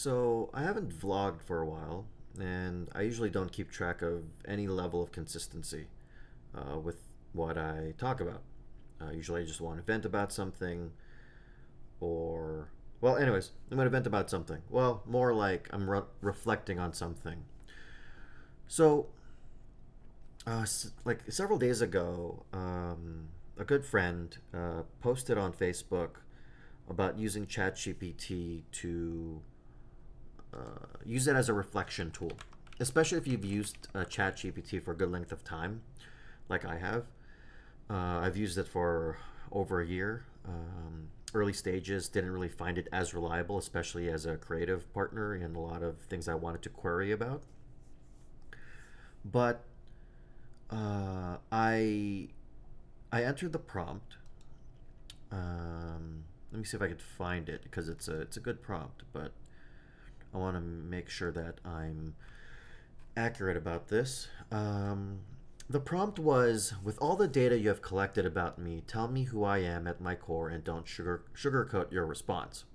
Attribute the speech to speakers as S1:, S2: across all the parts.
S1: So I haven't vlogged for a while, and I usually don't keep track of any level of consistency with what I talk about. Usually I just want to vent about something, or, well, anyways, I'm going to vent about something. Well, more like I'm reflecting on something. So, like several days ago, a good friend posted on Facebook about using ChatGPT to use it as a reflection tool, especially if you've used ChatGPT for a good length of time, like I have. I've used it for over a year. Early stages didn't really find it as reliable, especially as a creative partner in a lot of things I wanted to query about. But I entered the prompt. Let me see if I could find it because it's a good prompt, but I want to make sure that I'm accurate about this. The prompt was, with all the data you have collected about me, tell me who I am at my core and don't sugarcoat your response.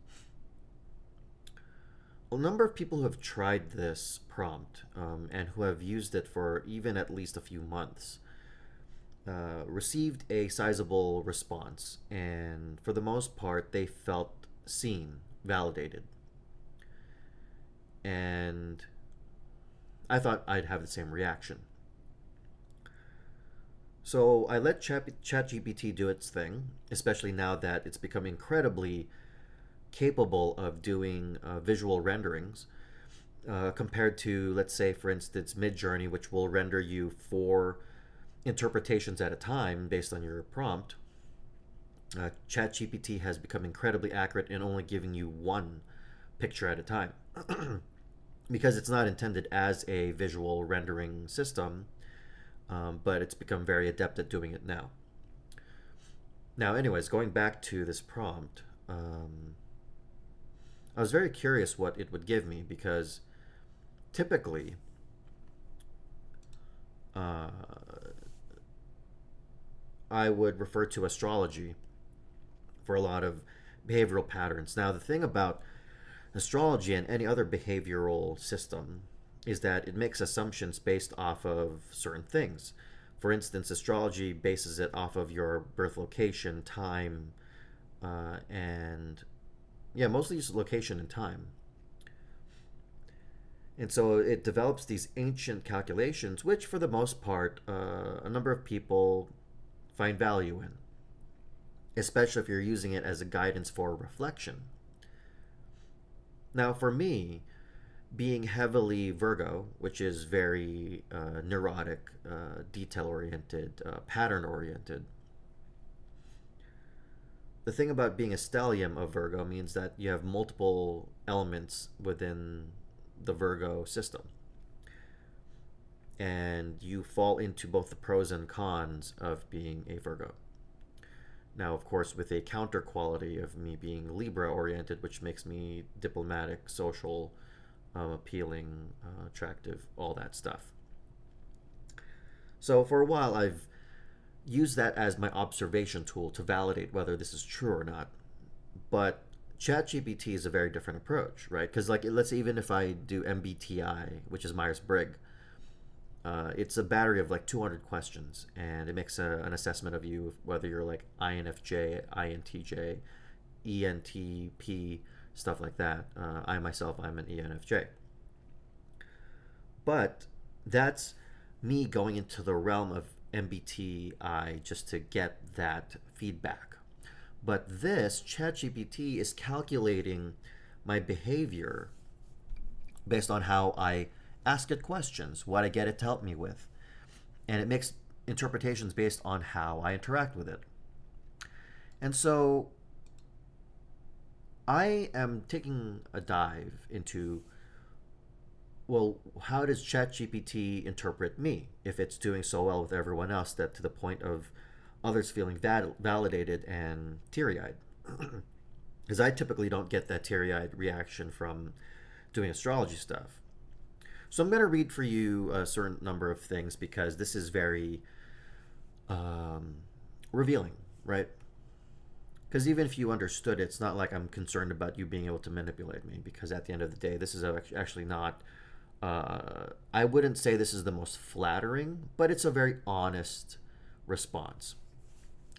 S1: A number of people who have tried this prompt and who have used it for even at least a few months received a sizable response, and for the most part, they felt seen, validated. And I thought I'd have the same reaction. So I let ChatGPT do its thing, especially now that it's become incredibly capable of doing visual renderings compared to, let's say, for instance, Midjourney, which will render you four interpretations at a time based on your prompt. ChatGPT has become incredibly accurate in only giving you one picture at a time because it's not intended as a visual rendering system, but it's become very adept at doing it now. Now, anyways, going back to this prompt, I was very curious what it would give me because typically, uh, I would refer to astrology for a lot of behavioral patterns. Now, the thing about astrology and any other behavioral system is that it makes assumptions based off of certain things. For instance, astrology bases it off of your birth location, time, and yeah, mostly just location and time. And so it develops these ancient calculations, which for the most part, a number of people find value in, especially if you're using it as a guidance for reflection. Now, for me, being heavily Virgo, which is very neurotic, detail oriented, pattern oriented, the thing about being a stellium of Virgo means that you have multiple elements within the Virgo system. And you fall into both the pros and cons of being a Virgo. Now, of course, with a counter quality of me being Libra oriented, which makes me diplomatic, social, appealing, attractive, all that stuff. So for a while, I've used that as my observation tool to validate whether this is true or not. But ChatGPT is a very different approach, right? Because, like, let's say even if I do MBTI, which is Myers Briggs, it's a battery of like 200 questions, and it makes an assessment of you, whether you're like INFJ, INTJ, ENTP, stuff like that. I myself, I'm an ENFJ. But that's me going into the realm of MBTI just to get that feedback. But this ChatGPT is calculating my behavior based on how I ask it questions, what I get it to help me with. And it makes interpretations based on how I interact with it. And so I am taking a dive into, well, how does ChatGPT interpret me if it's doing so well with everyone else that to the point of others feeling validated and teary eyed? Because I typically don't get that teary eyed reaction from doing astrology stuff. So I'm going to read for you a certain number of things because this is very revealing, right? Because even if you understood it, it's not like I'm concerned about you being able to manipulate me. Because at the end of the day, this is actually not. I wouldn't say this is the most flattering, but it's a very honest response.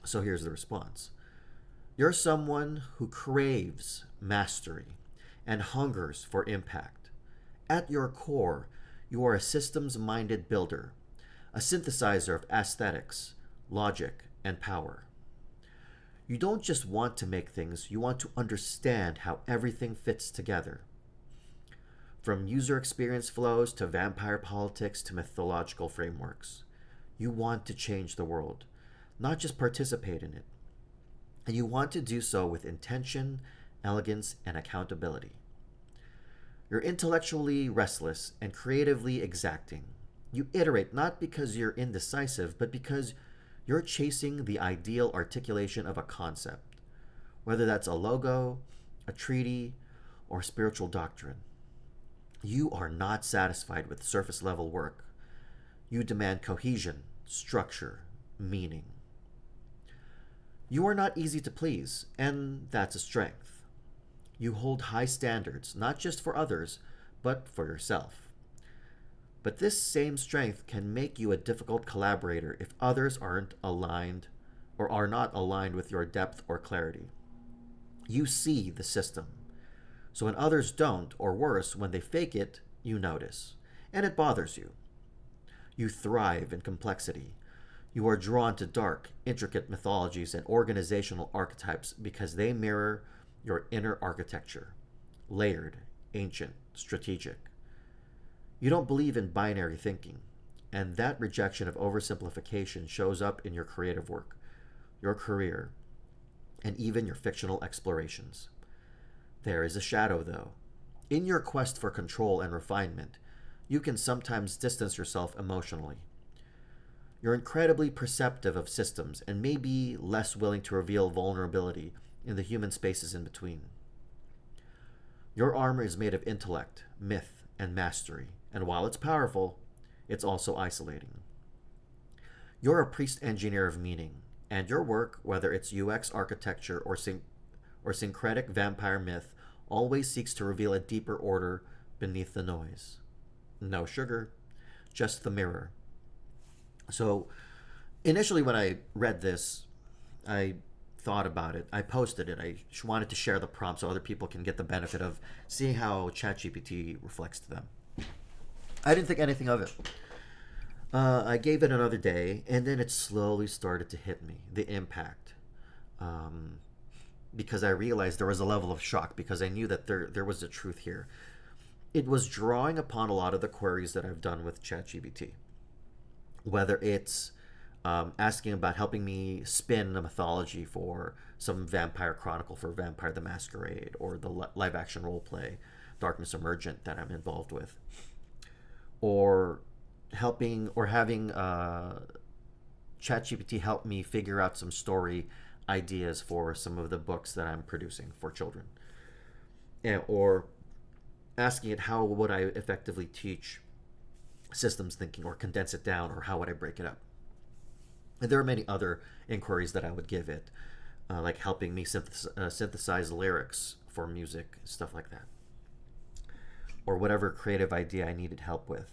S1: So here's the response: you're someone who craves mastery and hungers for impact. At your core, you are a systems minded builder, a synthesizer of aesthetics, logic, and power. You don't just want to make things, you want to understand how everything fits together. From user experience flows to vampire politics to mythological frameworks. You want to change the world, not just participate in it. And you want to do so with intention, elegance, and accountability. You're intellectually restless and creatively exacting. You iterate not because you're indecisive, but because you're chasing the ideal articulation of a concept, whether that's a logo, a treaty, or spiritual doctrine. You are not satisfied with surface level work. You demand cohesion, structure, meaning. You are not easy to please, and that's a strength. You hold high standards, not just for others, but for yourself. But this same strength can make you a difficult collaborator if others aren't aligned or are not aligned with your depth or clarity. You see the system. So when others don't, or worse, when they fake it, you notice. And it bothers you. You thrive in complexity. You are drawn to dark, intricate mythologies and organizational archetypes because they mirror your inner architecture: layered, ancient, strategic. You don't believe in binary thinking, and that rejection of oversimplification shows up in your creative work, your career, and even your fictional explorations. There is a shadow, though. In your quest for control and refinement, you can sometimes distance yourself emotionally. You're incredibly perceptive of systems and may be less willing to reveal vulnerability in the human spaces in between. Your armor is made of intellect, myth, and mastery, and while it's powerful, it's also isolating. You're a priest engineer of meaning, and your work, whether it's UX architecture or syncretic vampire myth, always seeks to reveal a deeper order beneath the noise. No sugar, just the mirror. So, initially, when I read this, I thought about it. I posted it. I wanted to share the prompt so other people can get the benefit of seeing how ChatGPT reflects to them. I didn't think anything of it. I gave it another day, and then it slowly started to hit me, the impact. Um, because I realized there was a level of shock because I knew that there was a truth here. It was drawing upon a lot of the queries that I've done with ChatGPT, whether it's asking about helping me spin a mythology for some vampire chronicle for Vampire the Masquerade or the live action role play Darkness Emergent that I'm involved with, or helping or having ChatGPT help me figure out some story ideas for some of the books that I'm producing for children, or asking it how would I effectively teach systems thinking or condense it down or how would I break it up. And there are many other inquiries that I would give it, like helping me synthesize lyrics for music, stuff like that, or whatever creative idea I needed help with.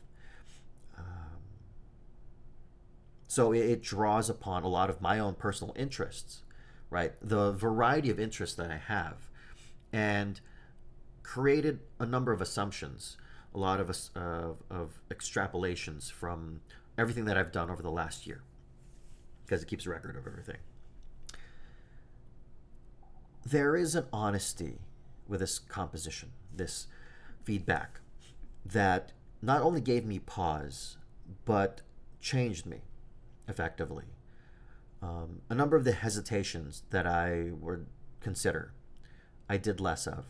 S1: So it draws upon a lot of my own personal interests, right? The variety of interests that I have, and created a number of assumptions, a lot of extrapolations from everything that I've done over the last year, because it keeps a record of everything. There is an honesty with this composition, this feedback, that not only gave me pause, but changed me effectively. A number of the hesitations that I would consider, I did less of.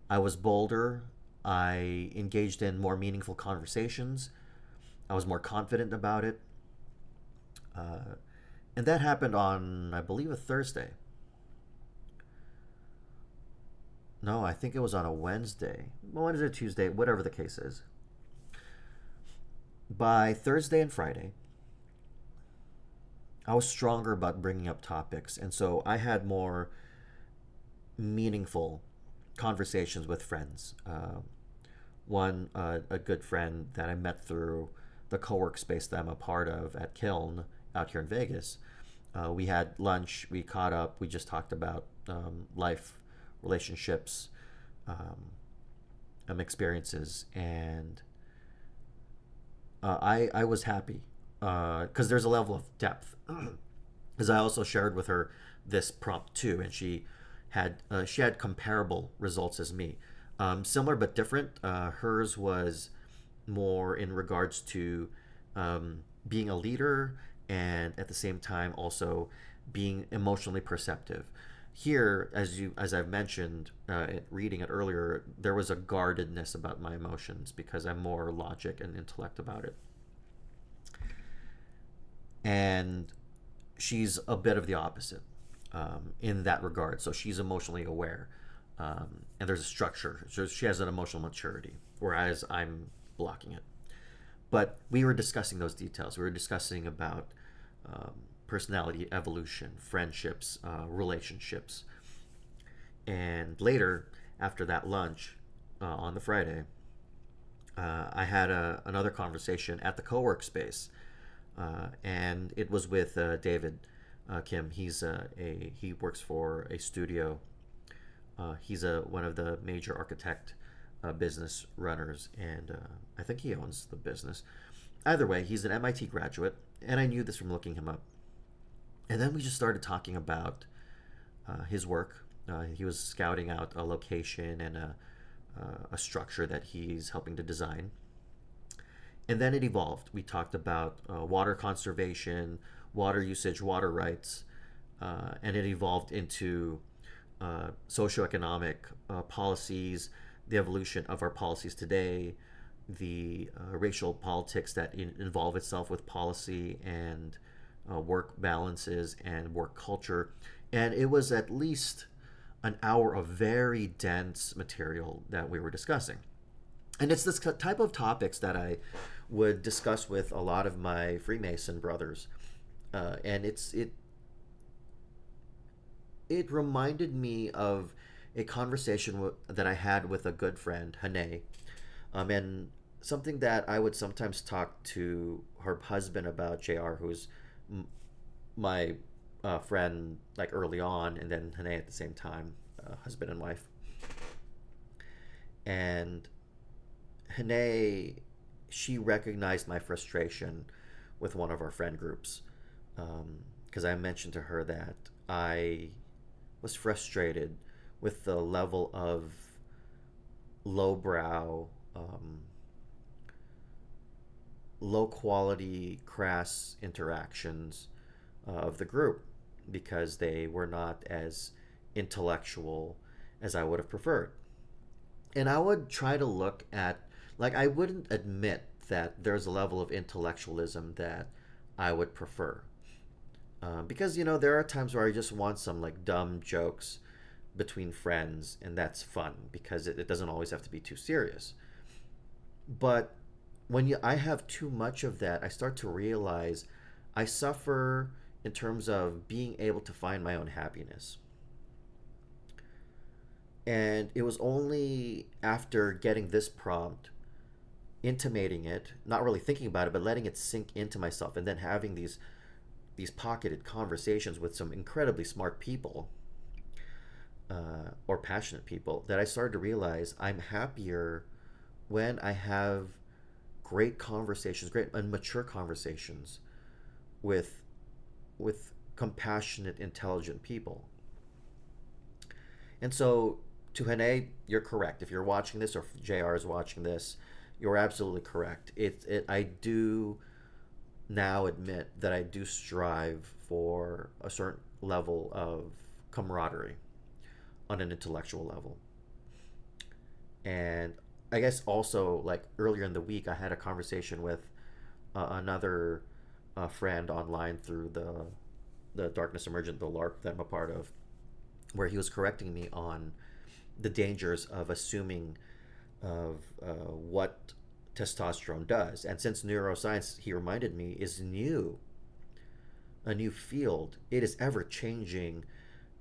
S1: I was bolder. I engaged in more meaningful conversations. I was more confident about it. And that happened on, I believe, a Thursday. No, I think it was on a Wednesday. Wednesday, Tuesday, whatever the case is. By Thursday and Friday, I was stronger about bringing up topics. And so I had more meaningful conversations with friends. One, a good friend that I met through the co-work space that I'm a part of at Kiln out here in Vegas. We had lunch, we caught up, we just talked about life, relationships, experiences, and I was happy because there's a level of depth. Because I also shared with her this prompt too, and she had comparable results as me, similar but different. Hers was more in regards to being a leader and at the same time also being emotionally perceptive. Here, as I've mentioned, reading it earlier, there was a guardedness about my emotions because I'm more logic and intellect about it, and she's a bit of the opposite in that regard. So she's emotionally aware, and there's a structure. So she has an emotional maturity, whereas I'm blocking it. But we were discussing those details. We were discussing about um, personality evolution, friendships, relationships. And later, after that lunch on the Friday, I had another conversation at the co-work space, and it was with David Kim. He works for a studio. He's one of the major architect business runners, and I think he owns the business. Either way, he's an MIT graduate, and I knew this from looking him up. And then we just started talking about his work. He was scouting out a location and a structure that he's helping to design. And then it evolved. We talked about water conservation, water usage, water rights, and it evolved into socioeconomic policies, the evolution of our policies today, the racial politics that involve itself with policy, and work balances and work culture. And it was at least an hour of very dense material that we were discussing. And it's this type of topics that I would discuss with a lot of my Freemason brothers. And it reminded me of a conversation that I had with a good friend, Hane, and something that I would sometimes talk to her husband about, JR, who's my friend like early on, and then Hane at the same time, husband and wife. And Hane, she recognized my frustration with one of our friend groups because I mentioned to her that I was frustrated with the level of lowbrow, low quality, crass interactions of the group because they were not as intellectual as I would have preferred. And I would try to look at, like, I wouldn't admit that there's a level of intellectualism that I would prefer. Because, there are times where I just want some, like, dumb jokes between friends, and that's fun because it doesn't always have to be too serious. But I have too much of that, I start to realize I suffer in terms of being able to find my own happiness. And it was only after getting this prompt, intimating it, not really thinking about it, but letting it sink into myself, and then having these pocketed conversations with some incredibly smart people or passionate people that I started to realize I'm happier when I have great conversations, great and mature conversations with compassionate, intelligent people. And so, to Hane, you're correct. If you're watching this, or if JR is watching this, you're absolutely correct. I do now admit that I do strive for a certain level of camaraderie on an intellectual level. And I guess also, like earlier in the week, I had a conversation with another friend online through the Darkness Emergent, the LARP that I'm a part of, where he was correcting me on the dangers of assuming of what testosterone does. And since neuroscience, he reminded me, is a new field, it is ever changing.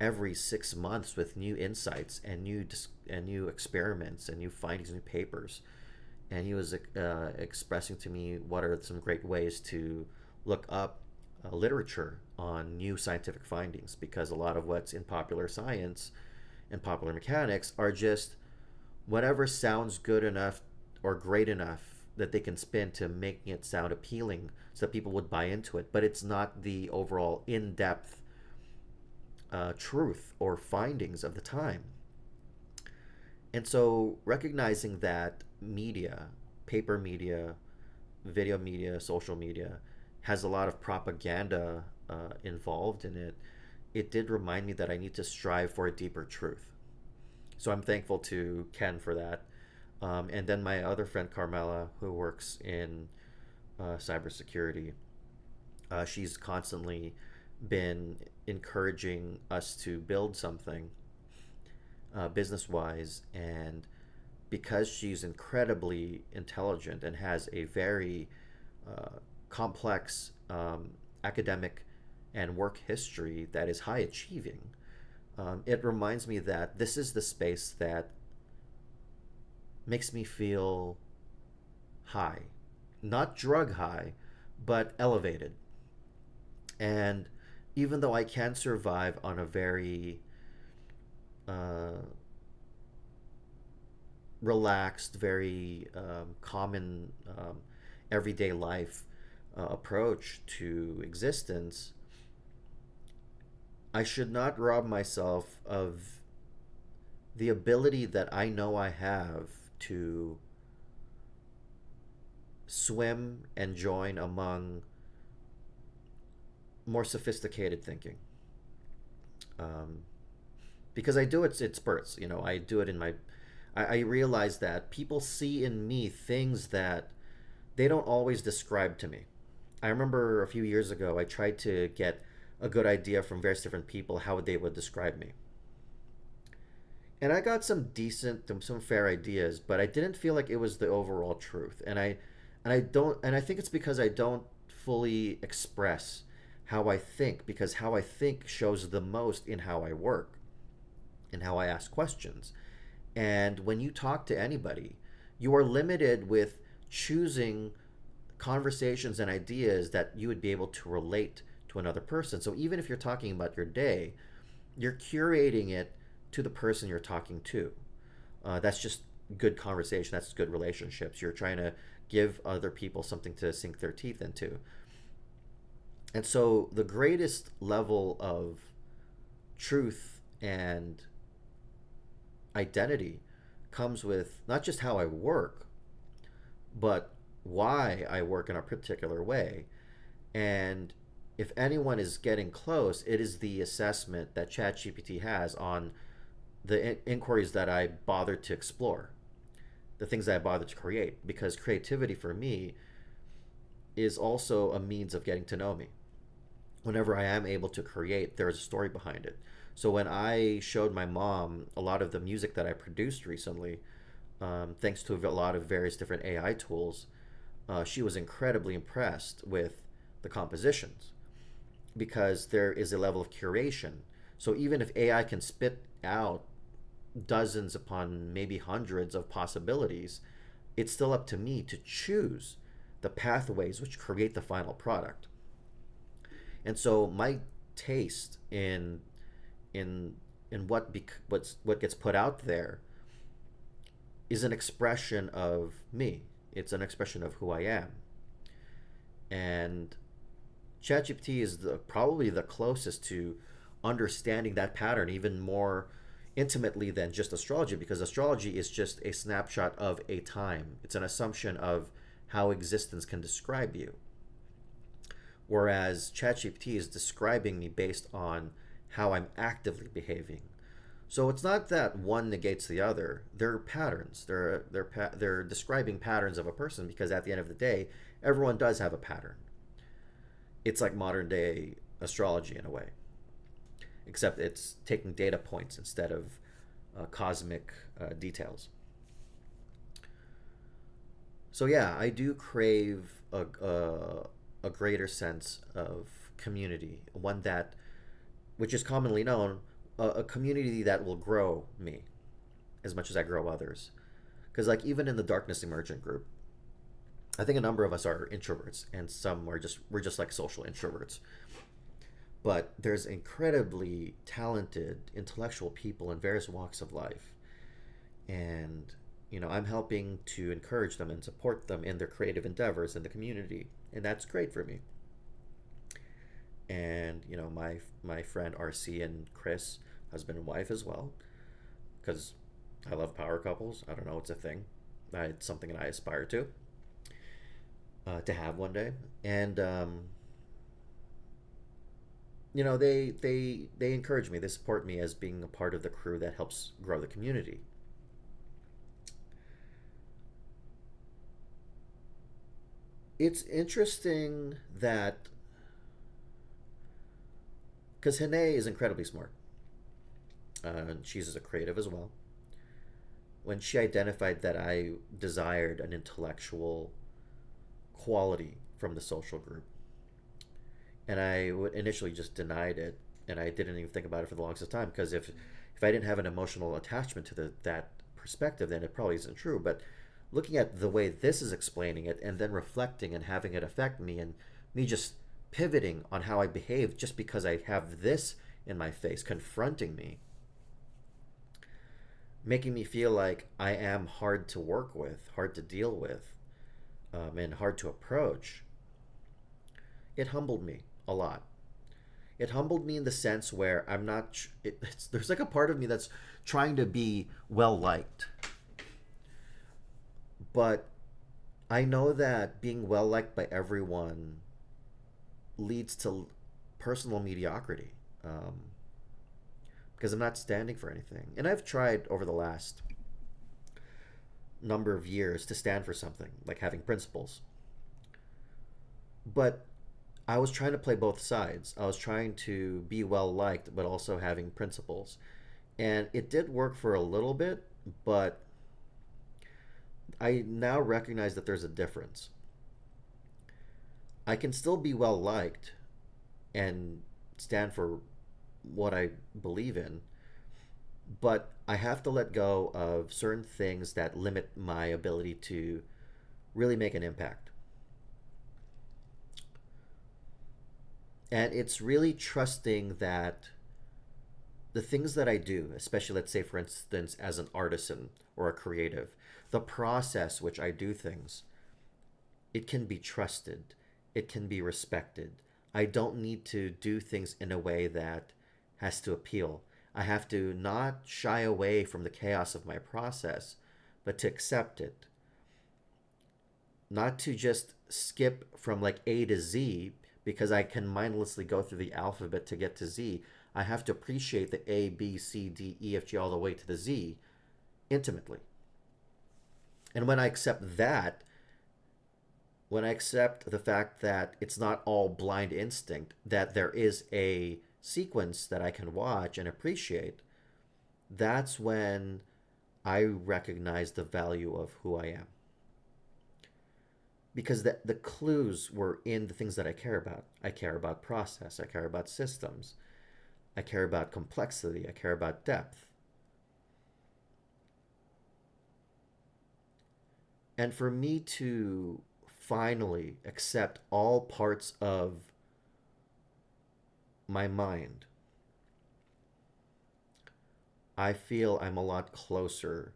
S1: every 6 months with new insights and and new experiments and new findings, new papers. And he was expressing to me what are some great ways to look up literature on new scientific findings, because a lot of what's in popular science and popular mechanics are just whatever sounds good enough or great enough that they can spin to making it sound appealing so that people would buy into it, but it's not the overall in-depth truth or findings of the time. And so recognizing that media, paper media, video media, social media, has a lot of propaganda involved in it, it did remind me that I need to strive for a deeper truth. So I'm thankful to Ken for that. And then my other friend Carmela, who works in cybersecurity, she's constantly been encouraging us to build something business wise. And because she's incredibly intelligent and has a very complex academic and work history that is high achieving, it reminds me that this is the space that makes me feel high. Not drug high, but elevated. And even though I can survive on a very uh, relaxed, very common, everyday life approach to existence, I should not rob myself of the ability that I know I have to swim and join among more sophisticated thinking. Um, because I do it in spurts. You know, I do it in my. I realize that people see in me things that they don't always describe to me. I remember a few years ago, I tried to get a good idea from various different people how they would describe me. And I got some decent, some fair ideas, but I didn't feel like it was the overall truth. And I think it's because I don't fully express how I think, because how I think shows the most in how I work and how I ask questions. And when you talk to anybody, you are limited with choosing conversations and ideas that you would be able to relate to another person. So even if you're talking about your day, you're curating it to the person you're talking to. That's just good conversation. That's good relationships. You're trying to give other people something to sink their teeth into. And so the greatest level of truth and identity comes with not just how I work, but why I work in a particular way. And if anyone is getting close, it is the assessment that ChatGPT has on the inquiries that I bothered to explore, the things that I bothered to create. Because creativity for me is also a means of getting to know me. Whenever I am able to create, there is a story behind it. So when I showed my mom a lot of the music that I produced recently, thanks to a lot of various different AI tools, she was incredibly impressed with the compositions, because there is a level of curation. So even if AI can spit out dozens upon maybe hundreds of possibilities, it's still up to me to choose the pathways which create the final product. And so my taste in in what gets put out there is an expression of me. It's an expression of who I am. And ChatGPT is probably the closest to understanding that pattern even more intimately than just astrology, because astrology is just a snapshot of a time. It's an assumption of how existence can describe you. Whereas ChatGPT is describing me based on how I'm actively behaving. So it's not that one negates the other. They're patterns. They're describing patterns of a person, because at the end of the day, everyone does have a pattern. It's like modern day astrology in a way, except it's taking data points instead of cosmic details. So yeah, I do crave a greater sense of community, one that, which is commonly known, a community that will grow me as much as I grow others. Because like even in the Darkness Emergent group, I think a number of us are introverts, and some are just we're just like social introverts. But there's incredibly talented intellectual people in various walks of life, and I'm helping to encourage them and support them in their creative endeavors in the community, and that's great for me. And my friend RC and Chris, husband and wife as well, because I love power couples. I don't know, it's a thing. It's something that I aspire to have one day. And they encourage me. They support me as being a part of the crew that helps grow the community. It's interesting that because Hene is incredibly smart, and she's a creative as well. When she identified that I desired an intellectual quality from the social group, and I would initially just denied it, and I didn't even think about it for the longest time because if I didn't have an emotional attachment to that perspective, then it probably isn't true. But looking at the way this is explaining it, and then reflecting and having it affect me, and me just pivoting on how I behave just because I have this in my face confronting me, making me feel like I am hard to work with, hard to deal with, and hard to approach, it humbled me a lot. It humbled me in the sense where I'm not. There's like a part of me that's trying to be well liked, but I know that being well liked by everyone leads to personal mediocrity, because I'm not standing for anything. And I've tried over the last number of years to stand for something, like having principles. But I was trying to play both sides. I was trying to be well liked, but also having principles. And it did work for a little bit, but I now recognize that there's a difference. I can still be well liked and stand for what I believe in, but I have to let go of certain things that limit my ability to really make an impact. And it's really trusting that the things that I do, especially let's say for instance as an artisan or a creative, the process which I do things, it can be trusted, it can be respected. I don't need to do things in a way that has to appeal. I have to not shy away from the chaos of my process, but to accept it. Not to just skip from like A to Z because I can mindlessly go through the alphabet to get to Z. I have to appreciate the A, B, C, D, E, F, G all the way to the Z intimately. And when I accept that, when I accept the fact that it's not all blind instinct, that there is a sequence that I can watch and appreciate, that's when I recognize the value of who I am. Because the clues were in the things that I care about. I care about process, I care about systems, I care about complexity, I care about depth. And for me to finally accept all parts of my mind, I feel I'm a lot closer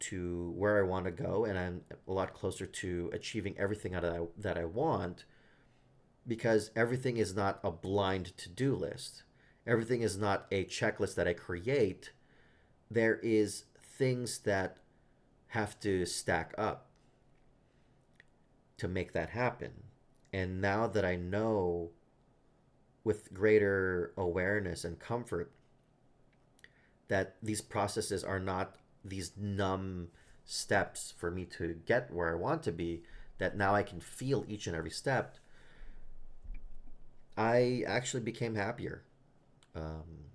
S1: to where I want to go, and I'm a lot closer to achieving everything that I want, because everything is not a blind to do list. Everything is not a checklist that I create. There is things that have to stack up to make that happen. And now that I know with greater awareness and comfort that these processes are not these numb steps for me to get where I want to be, that now I can feel each and every step, I actually became happier. Um,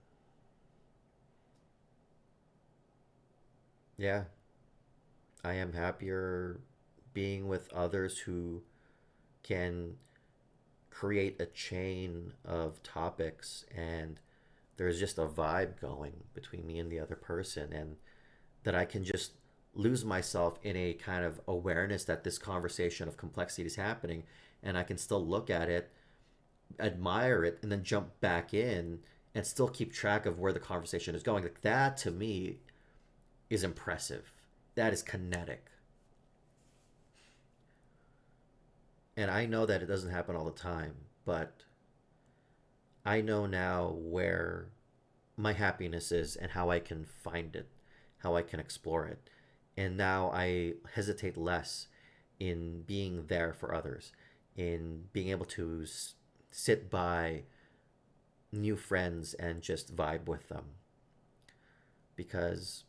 S1: yeah, I am happier being with others who can create a chain of topics and there's just a vibe going between me and the other person, and that I can just lose myself in a kind of awareness that this conversation of complexity is happening, and I can still look at it, admire it, and then jump back in and still keep track of where the conversation is going. Like that to me is impressive. That is kinetic. And I know that it doesn't happen all the time, but I know now where my happiness is and how I can find it, how I can explore it. And now I hesitate less in being there for others, in being able to sit by new friends and just vibe with them, because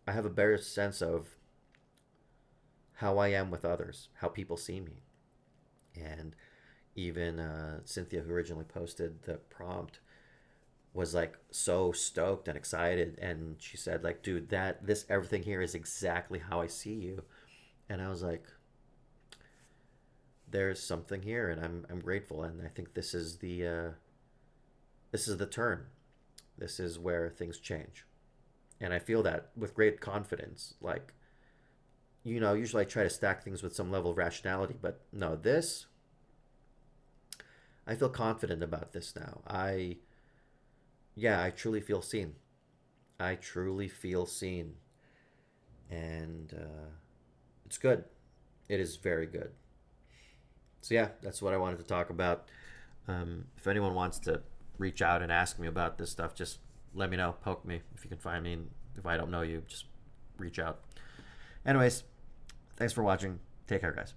S1: I have a better sense of how I am with others, how people see me. And even Cynthia, who originally posted the prompt, was like so stoked and excited, and she said like, dude, that this everything here is exactly how I see you. And I was like, there's something here, and I'm grateful, and I think this is the turn. This is where things change, and I feel that with great confidence. Like, usually I try to stack things with some level of rationality, but no, this, I feel confident about this now. Yeah, I truly feel seen. I truly feel seen, and it's good. It is very good. So yeah, that's what I wanted to talk about. If anyone wants to reach out and ask me about this stuff, just let me know. Poke me if you can find me. And if I don't know you, just reach out. Anyways, thanks for watching. Take care, guys.